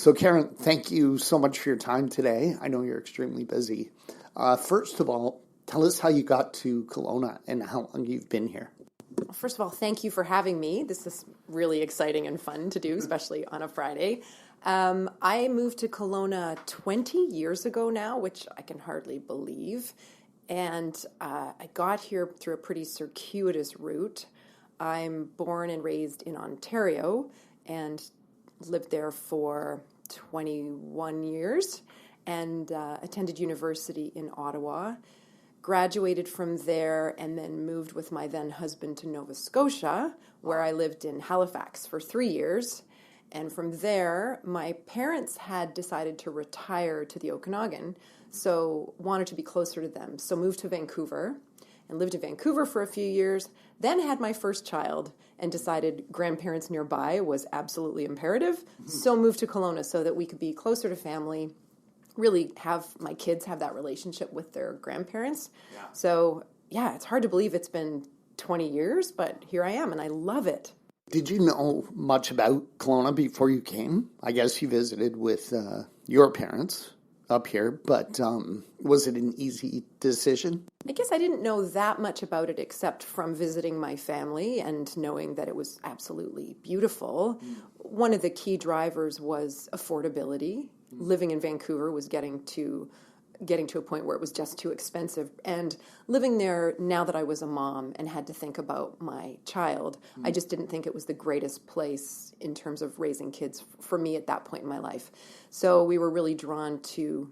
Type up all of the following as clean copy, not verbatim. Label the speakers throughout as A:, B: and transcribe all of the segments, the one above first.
A: So, Karen, thank you so much for your time today. I know you're extremely busy. First of all, tell us how you got to Kelowna and how long you've been here.
B: First of all, thank you for having me. This is really exciting and fun to do, especially on a Friday. I moved to Kelowna 20 years ago now, which I can hardly believe. And I got here through a pretty circuitous route. I'm born and raised in Ontario and lived there for 21 years and attended university in Ottawa, graduated from there, and then moved with my then husband to Nova Scotia, where I lived in Halifax for 3 years. And from there, my parents had decided to retire to the Okanagan, so wanted to be closer to them. So moved to Vancouver and lived in Vancouver for a few years, then had my first child and decided grandparents nearby was absolutely imperative. So moved to Kelowna so that we could be closer to family, really have my kids have that relationship with their grandparents. Yeah. So, yeah, it's hard to believe it's been 20 years, but here I am and I love it.
A: Did you know much about Kelowna before you came? I guess you visited with your parents up here, but was it an easy decision?
B: I guess I didn't know that much about it except from visiting my family and knowing that it was absolutely beautiful. One of the key drivers was affordability. Living in Vancouver was getting to a point where it was just too expensive. And living there, now that I was a mom and had to think about my child, I just didn't think it was the greatest place in terms of raising kids for me at that point in my life. So we were really drawn to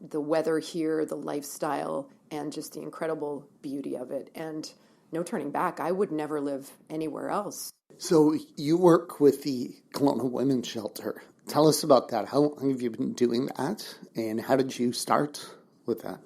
B: the weather here, the lifestyle, and just the incredible beauty of it. And no turning back. I would never live anywhere else.
A: So you work with the Kelowna Women's Shelter. Tell us about that. How long have you been doing that? And how did you start with that?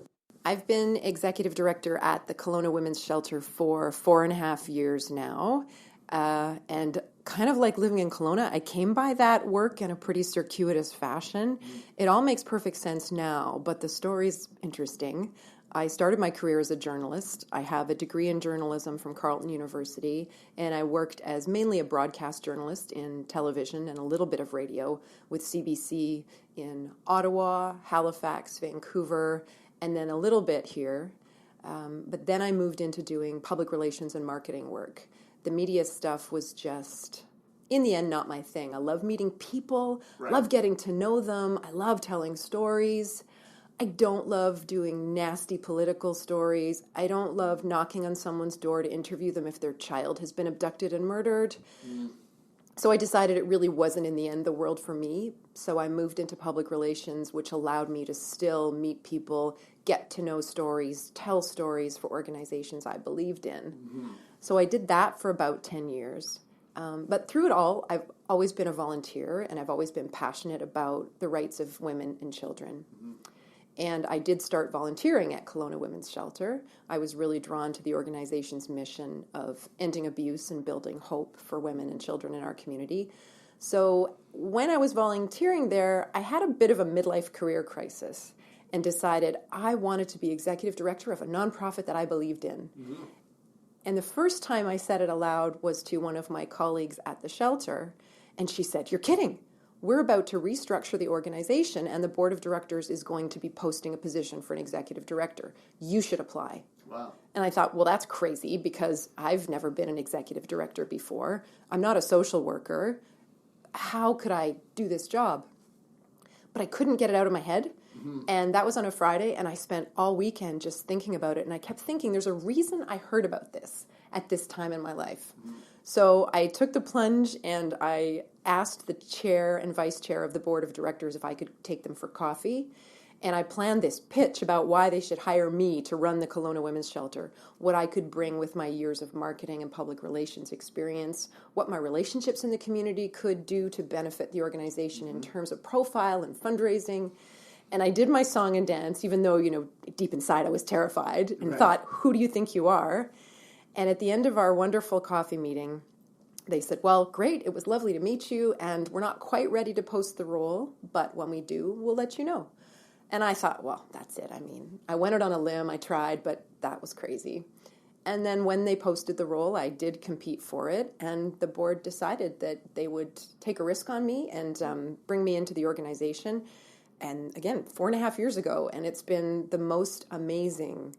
B: I've been executive director at the Kelowna Women's Shelter for 4.5 years now. And kind of like living in Kelowna, I came by that work in a pretty circuitous fashion. It all makes perfect sense now, but the story's interesting. I started my career as a journalist. I have a degree in journalism from Carleton University, and I worked as mainly a broadcast journalist in television and a little bit of radio with CBC in Ottawa, Halifax, Vancouver, and then a little bit here. But then I moved into doing public relations and marketing work. The media stuff was just, in the end, not my thing. I love meeting people, love getting to know them. I love telling stories. I don't love doing nasty political stories. I don't love knocking on someone's door to interview them if their child has been abducted and murdered. So I decided it really wasn't, in the end, the world for me. So I moved into public relations, which allowed me to still meet people, get to know stories, tell stories for organizations I believed in. So I did that for about 10 years. But through it all, I've always been a volunteer, and I've always been passionate about the rights of women and children. And I did start volunteering at Kelowna Women's Shelter. I was really drawn to the organization's mission of ending abuse and building hope for women and children in our community. So when I was volunteering there, I had a bit of a midlife career crisis and decided I wanted to be executive director of a nonprofit that I believed in. And the first time I said it aloud was to one of my colleagues at the shelter, and she said, "You're kidding. We're about to restructure the organization, and the board of directors is going to be posting a position for an executive director. You should apply."
A: Wow.
B: And I thought, well, that's crazy because I've never been an executive director before. I'm not a social worker. How could I do this job? But I couldn't get it out of my head. And that was on a Friday, and I spent all weekend just thinking about it. And I kept thinking, there's a reason I heard about this at this time in my life. So I took the plunge, and I asked the chair and vice chair of the board of directors if I could take them for coffee. And I planned this pitch about why they should hire me to run the Kelowna Women's Shelter, what I could bring with my years of marketing and public relations experience, what my relationships in the community could do to benefit the organization in terms of profile and fundraising. And I did my song and dance, even though, deep inside I was terrified and thought, who do you think you are? And at the end of our wonderful coffee meeting, they said, well, great, it was lovely to meet you, and we're not quite ready to post the role, but when we do, we'll let you know. And I thought, well, that's it. I mean, I went out on a limb, I tried, but that was crazy. And then when they posted the role, I did compete for it, and the board decided that they would take a risk on me and bring me into the organization. And again, 4.5 years ago, and it's been the most amazing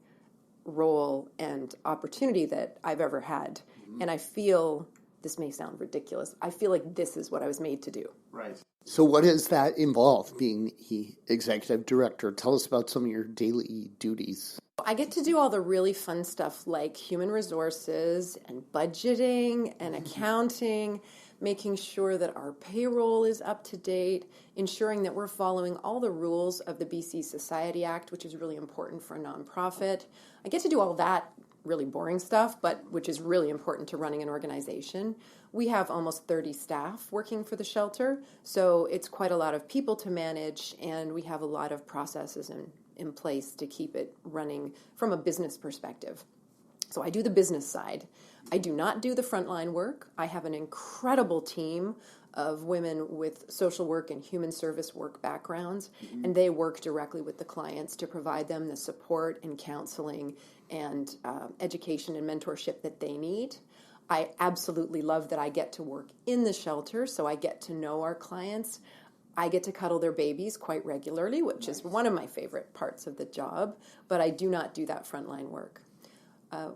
B: role and opportunity that I've ever had. Mm-hmm. And I feel, this may sound ridiculous, I feel like this is what I was made to do.
A: Right. So what does that involve, being the executive director? Tell us about some of your daily duties.
B: I get to do all the really fun stuff like human resources and budgeting and accounting, making sure that our payroll is up to date, ensuring that we're following all the rules of the BC Society Act, which is really important for a nonprofit. I get to do all that really boring stuff, but which is really important to running an organization. We have almost 30 staff working for the shelter, so it's quite a lot of people to manage, and we have a lot of processes in place to keep it running from a business perspective. So I do the business side. I do not do the frontline work. I have an incredible team of women with social work and human service work backgrounds, and they work directly with the clients to provide them the support and counseling and education and mentorship that they need. I absolutely love that I get to work in the shelter, so I get to know our clients. I get to cuddle their babies quite regularly, which is one of my favorite parts of the job, but I do not do that frontline work.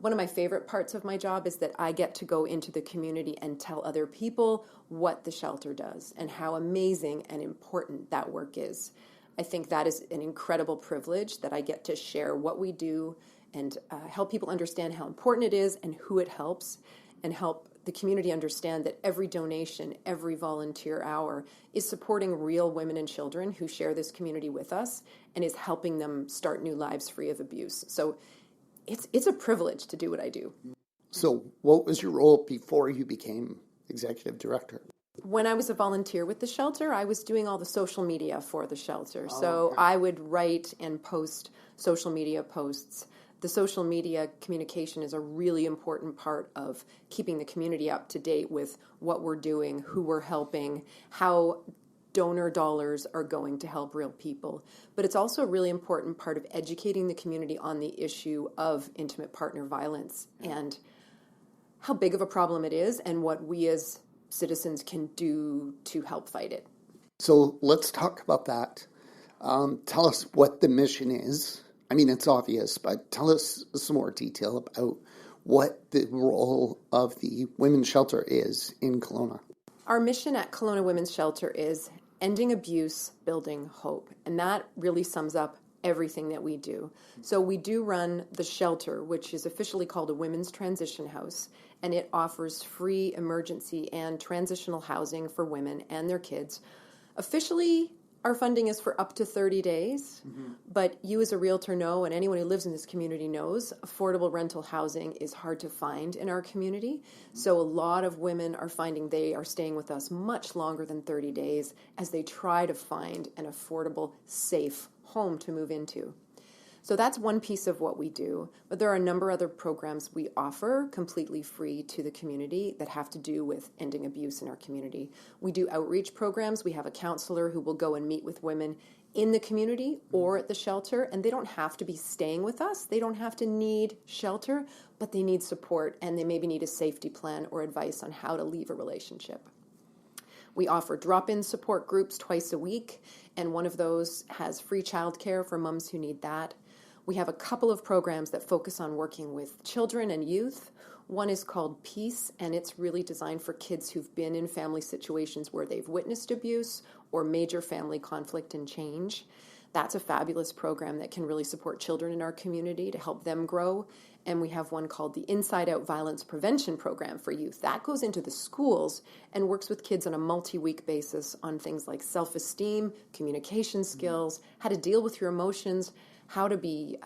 B: One of my favorite parts of my job is that I get to go into the community and tell other people what the shelter does and how amazing and important that work is. I think that is an incredible privilege that I get to share what we do and help people understand how important it is and who it helps, and help the community understand that every donation, every volunteer hour is supporting real women and children who share this community with us and is helping them start new lives free of abuse. So it's a privilege to do what I do.
A: So what was your role before you became executive director?
B: When I was a volunteer with the shelter, I was doing all the social media for the shelter.
A: Oh,
B: so
A: okay.
B: I would write and post social media posts. The social media communication is a really important part of keeping the community up to date with what we're doing, who we're helping, how donor dollars are going to help real people. But it's also a really important part of educating the community on the issue of intimate partner violence and how big of a problem it is and what we as citizens can do to help fight it.
A: So let's talk about that. Tell us what the mission is. I mean, it's obvious, but tell us some more detail about what the role of the women's shelter is in Kelowna.
B: Our mission at Kelowna Women's Shelter is ending abuse, building hope. And that really sums up everything that we do. So we do run the shelter, which is officially called a women's transition house, and it offers free emergency and transitional housing for women and their kids. Officially, our funding is for up to 30 days, but you as a realtor know, and anyone who lives in this community knows, affordable rental housing is hard to find in our community. So a lot of women are finding they are staying with us much longer than 30 days as they try to find an affordable, safe home to move into. So that's one piece of what we do, but there are a number of other programs we offer completely free to the community that have to do with ending abuse in our community. We do outreach programs. We have a counselor who will go and meet with women in the community or at the shelter, and they don't have to be staying with us. They don't have to need shelter, but they need support, and they maybe need a safety plan or advice on how to leave a relationship. We offer drop-in support groups twice a week, and one of those has free childcare for moms who need that. We have a couple of programs that focus on working with children and youth. One is called Peace, and it's really designed for kids who've been in family situations where they've witnessed abuse or major family conflict and change. That's a fabulous program that can really support children in our community to help them grow. And we have one called the Inside Out Violence Prevention Program for youth. That goes into the schools and works with kids on a multi-week basis on things like self-esteem, communication skills, how to deal with your emotions, how to be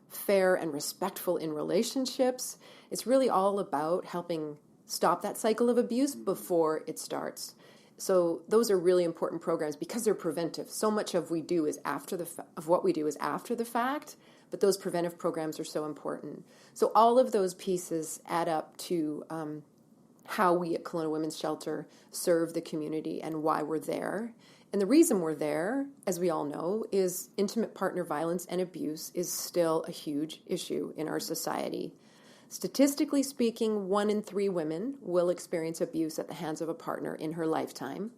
B: fair and respectful in relationships. It's really all about helping stop that cycle of abuse before it starts. So those are really important programs because they're preventive. So much of what we do is after the fact, but those preventive programs are so important. So all of those pieces add up to how we at Kelowna Women's Shelter serve the community and why we're there. And the reason we're there, as we all know, is intimate partner violence and abuse is still a huge issue in our society. Statistically speaking, 1 in 3 women will experience abuse at the hands of a partner in her lifetime.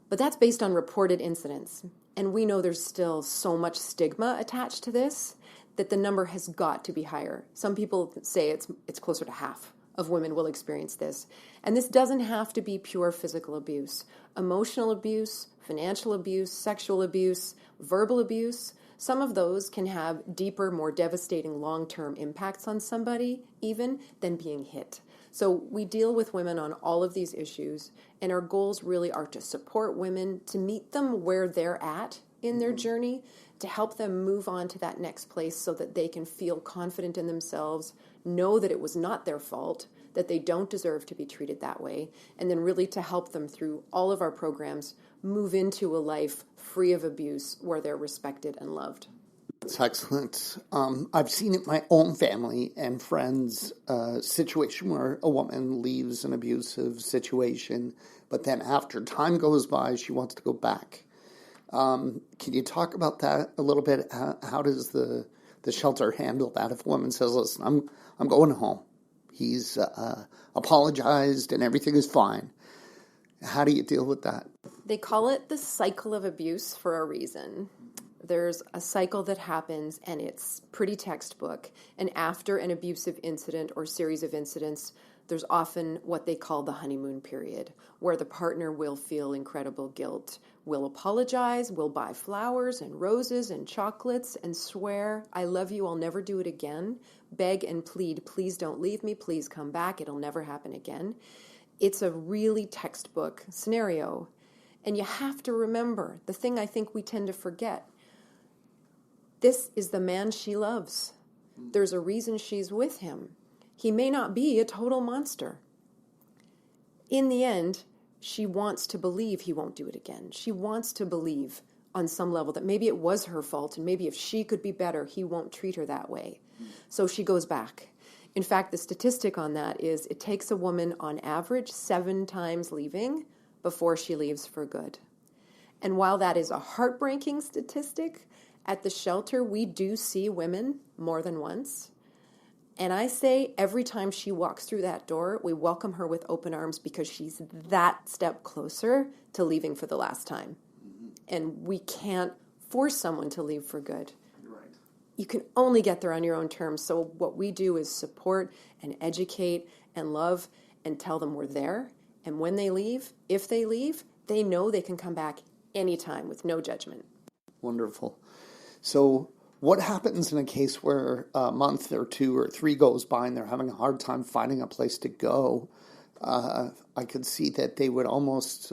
B: But that's based on reported incidents. And we know there's still so much stigma attached to this that the number has got to be higher. Some people say it's closer to half of women will experience this. And this doesn't have to be pure physical abuse. Emotional abuse, financial abuse, sexual abuse, verbal abuse, some of those can have deeper, more devastating long-term impacts on somebody even than being hit. So we deal with women on all of these issues, and our goals really are to support women, to meet them where they're at in their journey, to help them move on to that next place so that they can feel confident in themselves, know that it was not their fault, that they don't deserve to be treated that way, and then really to help them through all of our programs move into a life free of abuse where they're respected and loved.
A: That's excellent. I've seen it in my own family and friends, situation where a woman leaves an abusive situation, but then after time goes by, she wants to go back. Can you talk about that a little bit? How does the shelter handle that if a woman says, listen, I'm going home. He's apologized and everything is fine. How do you deal with that?
B: They call it the cycle of abuse for a reason. There's a cycle that happens, and it's pretty textbook. And after an abusive incident or series of incidents, there's often what they call the honeymoon period, where the partner will feel incredible guilt, will apologize, will buy flowers and roses and chocolates and swear, I love you, I'll never do it again, beg and plead, please don't leave me, please come back, it'll never happen again. It's a really textbook scenario. And you have to remember, the thing I think we tend to forget, this is the man she loves. There's a reason she's with him. He may not be a total monster. In the end, she wants to believe he won't do it again. She wants to believe on some level that maybe it was her fault and maybe if she could be better, he won't treat her that way. So she goes back. In fact, the statistic on that is it takes a woman on average 7 times leaving before she leaves for good. And while that is a heartbreaking statistic, at the shelter, we do see women more than once. And I say every time she walks through that door, we welcome her with open arms because she's that step closer to leaving for the last time. And we can't force someone to leave for good.
A: Right.
B: You can only get there on your own terms. So what we do is support and educate and love and tell them we're there. And when they leave, if they leave, they know they can come back anytime with no judgment.
A: Wonderful. So what happens in a case where a month or 2 or 3 goes by and they're having a hard time finding a place to go? I could see that they would almost,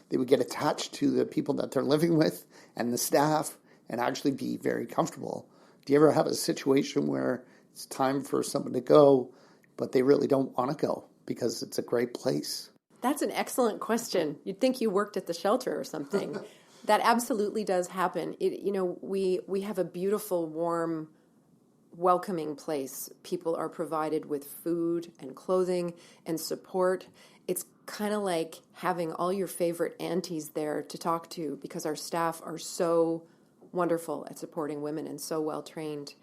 A: they would get attached to the people that they're living with and the staff and actually be very comfortable. Do you ever have a situation where it's time for someone to go, but they really don't want to go because it's a great place?
B: That's an excellent question. You'd think you worked at the shelter or something. That absolutely does happen. We have a beautiful, warm, welcoming place. People are provided with food and clothing and support. It's kind of like having all your favorite aunties there to talk to because our staff are so wonderful at supporting women and so well trained.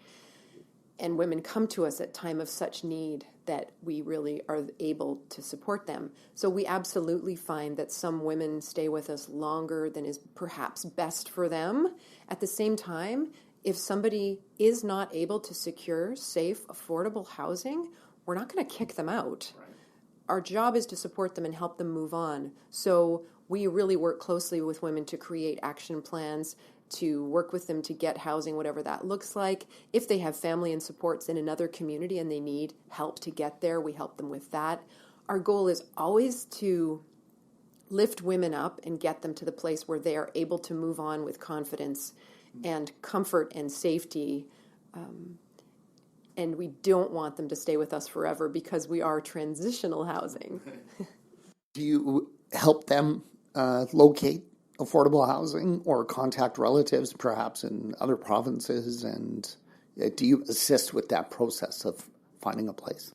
B: And women come to us at time of such need that we really are able to support them. So we absolutely find that some women stay with us longer than is perhaps best for them. At the same time, if somebody is not able to secure safe, affordable housing, we're not going to kick them out. Right. Our job is to support them and help them move on. So we really work closely with women to create action plans, to work with them to get housing, whatever that looks like. If they have family and supports in another community and they need help to get there, we help them with that. Our goal is always to lift women up and get them to the place where they are able to move on with confidence and comfort and safety. And we don't want them to stay with us forever because we are transitional housing.
A: Do you help them locate affordable housing or contact relatives perhaps in other provinces? And do you assist with that process of finding a place?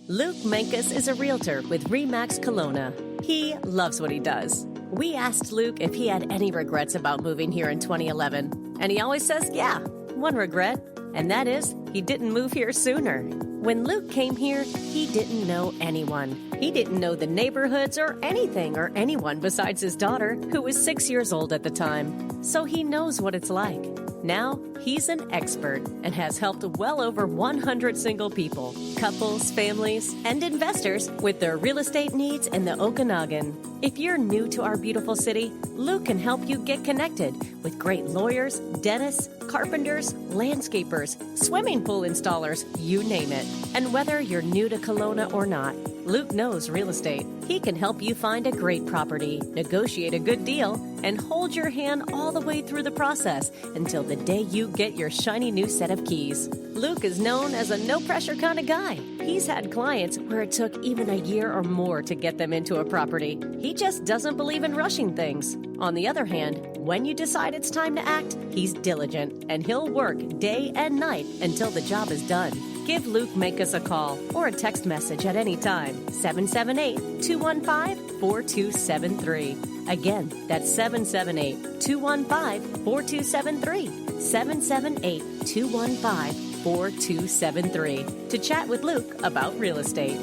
C: Luke Menkes is a realtor with RE/MAX Kelowna. He loves what he does. We asked Luke if he had any regrets about moving here in 2011, and he always says, yeah, one regret. and that is he didn't move here sooner. When Luke came here, he didn't know anyone. He didn't know the neighborhoods or anything or anyone besides his daughter, who was 6 years old at the time. So he knows what it's like. Now, he's an expert and has helped well over 100 single people, couples, families, and investors with their real estate needs in the Okanagan. If you're new to our beautiful city, Luke can help you get connected with great lawyers, dentists, carpenters, landscapers, swimming pool installers, you name it. And whether you're new to Kelowna or not, Luke knows real estate. He can help you find a great property, negotiate a good deal, and hold your hand all the way through the process until the day you get your shiny new set of keys. Luke is known as a no-pressure kind of guy. He's had clients where it took even a year or more to get them into a property. He just doesn't believe in rushing things. On the other hand, when you decide it's time to act, he's diligent, and he'll work day and night until the job is done. Give Luke Mankus a call or a text message at any time, 778-215-4273. Again, that's 778-215-4273, 778-215-4273, to chat with Luke about real estate.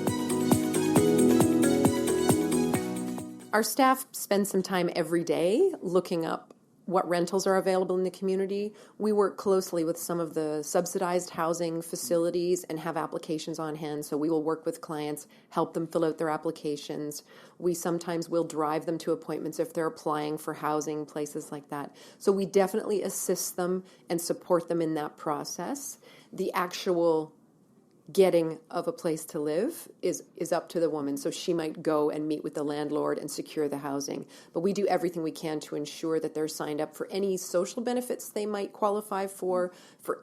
B: Our staff spend some time every day looking up what rentals are available in the community. We work closely with some of the subsidized housing facilities and have applications on hand. So we will work with clients, help them fill out their applications. We sometimes will drive them to appointments if they're applying for housing, places like that. So we definitely assist them and support them in that process. The actual getting of a place to live is up to the woman. So she might go and meet with the landlord and secure the housing. But we do everything we can to ensure that they're signed up for any social benefits they might qualify for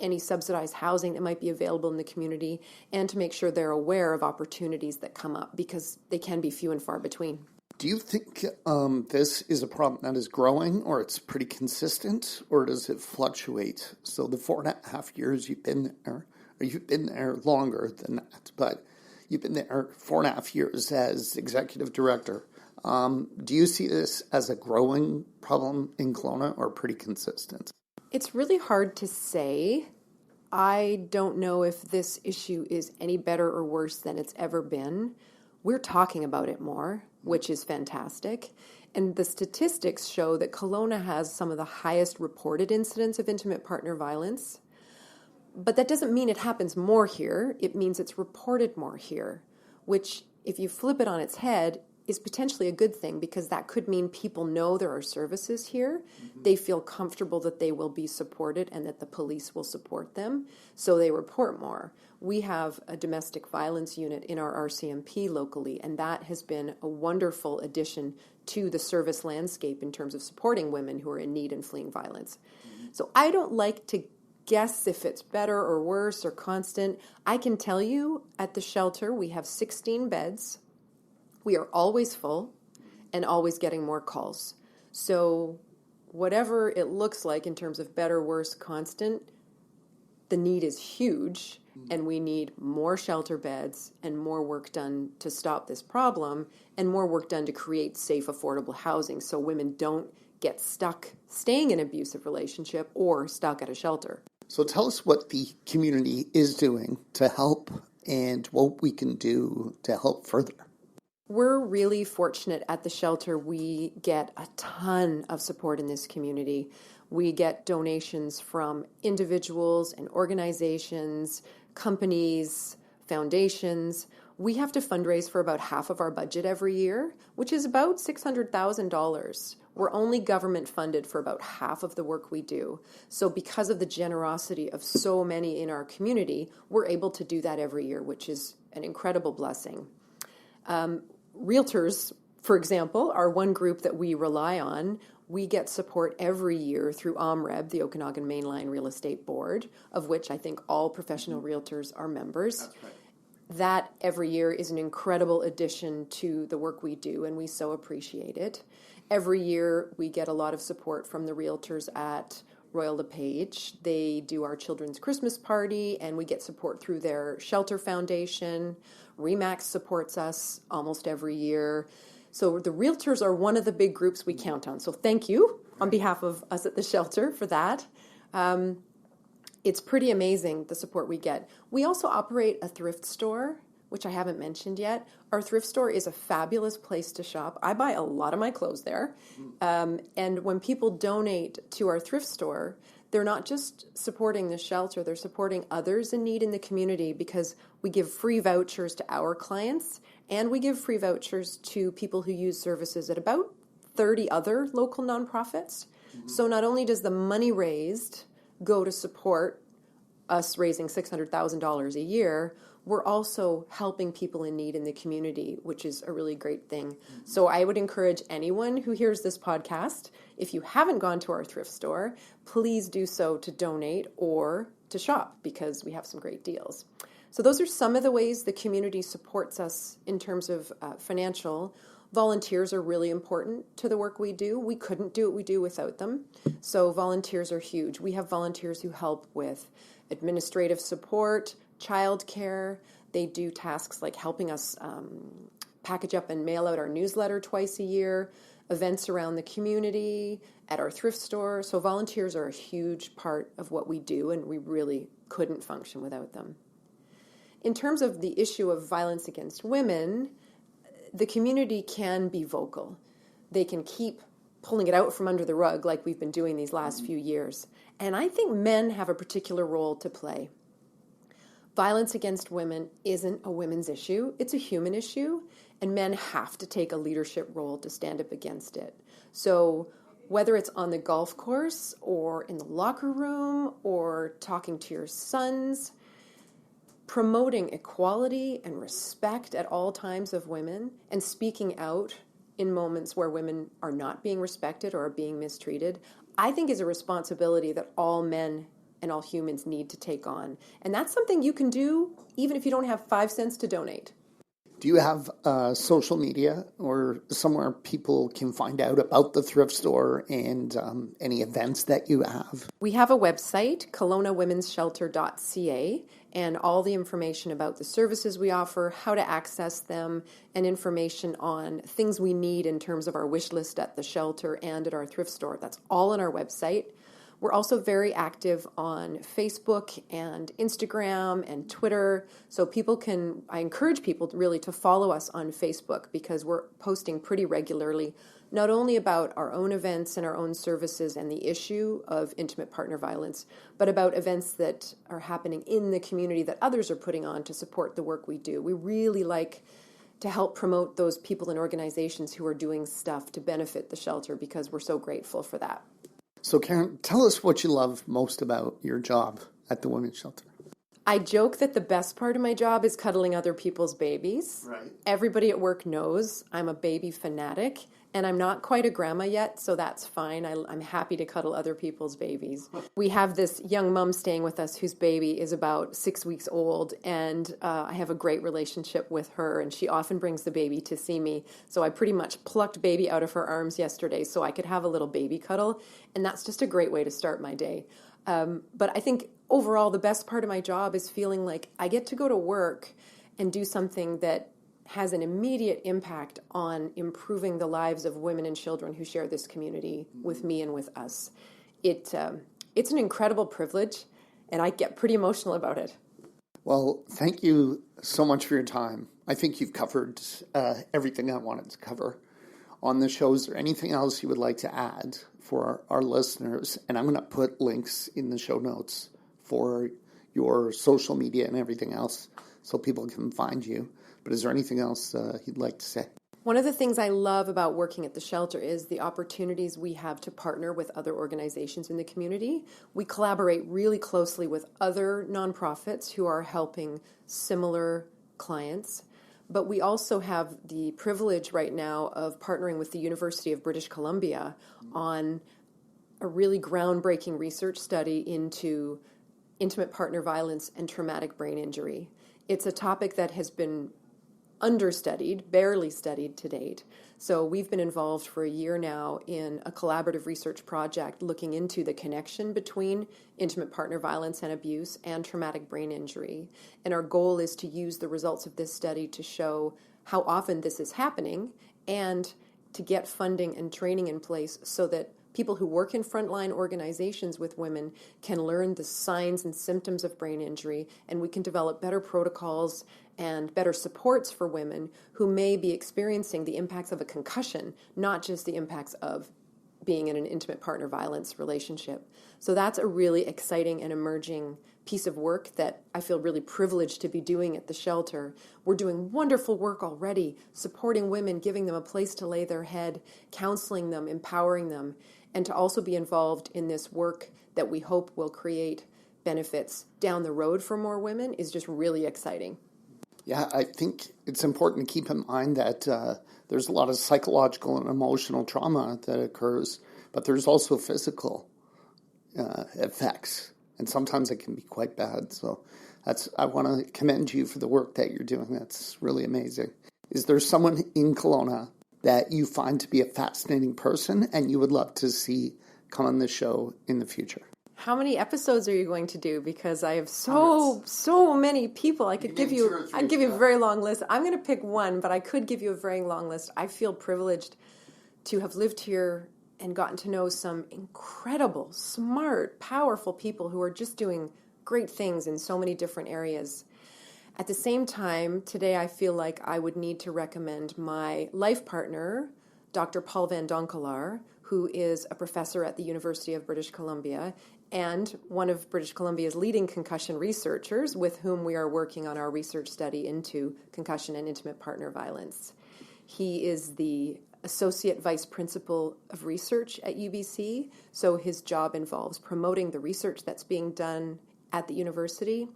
B: any subsidized housing that might be available in the community, and to make sure they're aware of opportunities that come up, because they can be few and far between.
A: Do you think this is a problem that is growing, or it's pretty consistent, or does it fluctuate? So the 4.5 years you've been there, or you've been there longer than that, but you've been there 4.5 years as executive director. Do you see this as a growing problem in Kelowna, or pretty consistent?
B: It's really hard to say. I don't know if this issue is any better or worse than it's ever been. We're talking about it more, which is fantastic. And the statistics show that Kelowna has some of the highest reported incidents of intimate partner violence. But that doesn't mean it happens more here. It means it's reported more here, which, if you flip it on its head, is potentially a good thing, because that could mean people know there are services here. Mm-hmm. They feel comfortable that they will be supported and that the police will support them, so they report more. We have a domestic violence unit in our RCMP locally, and that has been a wonderful addition to the service landscape in terms of supporting women who are in need and fleeing violence. Mm-hmm. So I don't like to guess if it's better or worse or constant. I can tell you, at the shelter, we have 16 beds. We are always full and always getting more calls. So whatever it looks like in terms of better, worse, constant, the need is huge, and we need more shelter beds and more work done to stop this problem, and more work done to create safe, affordable housing so women don't get stuck staying in an abusive relationship or stuck at a shelter.
A: So tell us what the community is doing to help and what we can do to help further.
B: We're really fortunate at the shelter. We get a ton of support in this community. We get donations from individuals and organizations, companies, foundations. We have to fundraise for about half of our budget every year, which is about $600,000. We're only government funded for about half of the work we do. So because of the generosity of so many in our community, we're able to do that every year, which is an incredible blessing. Realtors, for example, are one group that we rely on. We get support every year through OMREB, the Okanagan Mainline Real Estate Board, of which I think all professional realtors are members.
A: That's right.
B: That every year is an incredible addition to the work we do, and we so appreciate it. Every year we get a lot of support from the realtors at Royal LePage. They do our children's Christmas party, and we get support through their Shelter Foundation. RE/MAX supports us almost every year. So the realtors are one of the big groups we count on. So thank you on behalf of us at the shelter for that. It's pretty amazing the support we get. We also operate a thrift store, which I haven't mentioned yet. Our thrift store is a fabulous place to shop. I buy a lot of my clothes there. And when people donate to our thrift store, they're not just supporting the shelter, they're supporting others in need in the community, because we give free vouchers to our clients, and we give free vouchers to people who use services at about 30 other local nonprofits. So not only does the money raised go to support us raising $600,000 a year, we're also helping people in need in the community, which is a really great thing. So I would encourage anyone who hears this podcast, if you haven't gone to our thrift store, please do so to donate or to shop, because we have some great deals. So those are some of the ways the community supports us in terms of financial. Volunteers are really important to the work we do. We couldn't do what we do without them. So volunteers are huge. We have volunteers who help with administrative support, childcare. They do tasks like helping us package up and mail out our newsletter twice a year, events around the community, at our thrift store. So volunteers are a huge part of what we do, and we really couldn't function without them. In terms of the issue of violence against women, the community can be vocal. They can keep pulling it out from under the rug like we've been doing these last few years. And I think men have a particular role to play. Violence against women isn't a women's issue. It's a human issue, and men have to take a leadership role to stand up against it. So whether it's on the golf course or in the locker room or talking to your sons, promoting equality and respect at all times of women and speaking out in moments where women are not being respected or are being mistreated, I think is a responsibility that all men and all humans need to take on. And that's something you can do even if you don't have 5 cents to donate.
A: Do you have social media or somewhere people can find out about the thrift store and any events that you have?
B: We have a website, kelownawomensshelter.ca, and all the information about the services we offer, how to access them, and information on things we need in terms of our wish list at the shelter and at our thrift store. That's all on our website. We're also very active on Facebook and Instagram and Twitter. So I encourage people really to follow us on Facebook, because we're posting pretty regularly, not only about our own events and our own services and the issue of intimate partner violence, but about events that are happening in the community that others are putting on to support the work we do. We really like to help promote those people and organizations who are doing stuff to benefit the shelter, because we're so grateful for that.
A: So Karen, tell us what you love most about your job at the women's shelter.
B: I joke that the best part of my job is cuddling other people's babies.
A: Right.
B: Everybody at work knows I'm a baby fanatic, and I'm not quite a grandma yet, so that's fine. I'm happy to cuddle other people's babies. We have this young mom staying with us whose baby is about 6 weeks old, and I have a great relationship with her, and she often brings the baby to see me. So I pretty much plucked baby out of her arms yesterday so I could have a little baby cuddle, and that's just a great way to start my day. But I think overall the best part of my job is feeling like I get to go to work and do something that has an immediate impact on improving the lives of women and children who share this community with me and with us. It's an incredible privilege, and I get pretty emotional about it.
A: Well, thank you so much for your time. I think you've covered everything I wanted to cover on the show. Is there anything else you would like to add for our listeners? And I'm going to put links in the show notes for your social media and everything else so people can find you. But is there anything else you'd like to say?
B: One of the things I love about working at the shelter is the opportunities we have to partner with other organizations in the community. We collaborate really closely with other nonprofits who are helping similar clients. But we also have the privilege right now of partnering with the University of British Columbia on a really groundbreaking research study into intimate partner violence and traumatic brain injury. It's a topic that has been understudied, barely studied to date. So we've been involved for a year now in a collaborative research project looking into the connection between intimate partner violence and abuse and traumatic brain injury. And our goal is to use the results of this study to show how often this is happening and to get funding and training in place so that people who work in frontline organizations with women can learn the signs and symptoms of brain injury, and we can develop better protocols and better supports for women who may be experiencing the impacts of a concussion, not just the impacts of being in an intimate partner violence relationship. So that's a really exciting and emerging piece of work that I feel really privileged to be doing at the shelter. We're doing wonderful work already, supporting women, giving them a place to lay their head, counseling them, empowering them, and to also be involved in this work that we hope will create benefits down the road for more women is just really exciting.
A: Yeah, I think it's important to keep in mind that there's a lot of psychological and emotional trauma that occurs, but there's also physical effects, and sometimes it can be quite bad. So I want to commend you for the work that you're doing. That's really amazing. Is there someone in Kelowna that you find to be a fascinating person and you would love to see come on the show in the future?
B: How many episodes are you going to do? Because I have so many people. I'd give you a very long list. I'm going to pick one, but I could give you a very long list. I feel privileged to have lived here and gotten to know some incredible, smart, powerful people who are just doing great things in so many different areas. At the same time, today I feel like I would need to recommend my life partner, Dr. Paul Van Donkelaar, who is a professor at the University of British Columbia and one of British Columbia's leading concussion researchers with whom we are working on our research study into concussion and intimate partner violence. He is the Associate Vice Principal of Research at UBC, so his job involves promoting the research that's being done at the university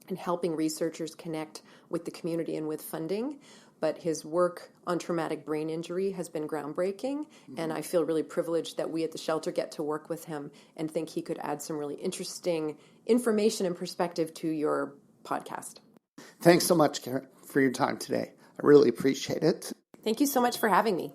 B: and helping researchers connect with the community and with funding. But his work on traumatic brain injury has been groundbreaking, and I feel really privileged that we at the shelter get to work with him and think he could add some really interesting information and perspective to your podcast.
A: Thanks so much, Karen, for your time today. I really appreciate it.
B: Thank you so much for having me.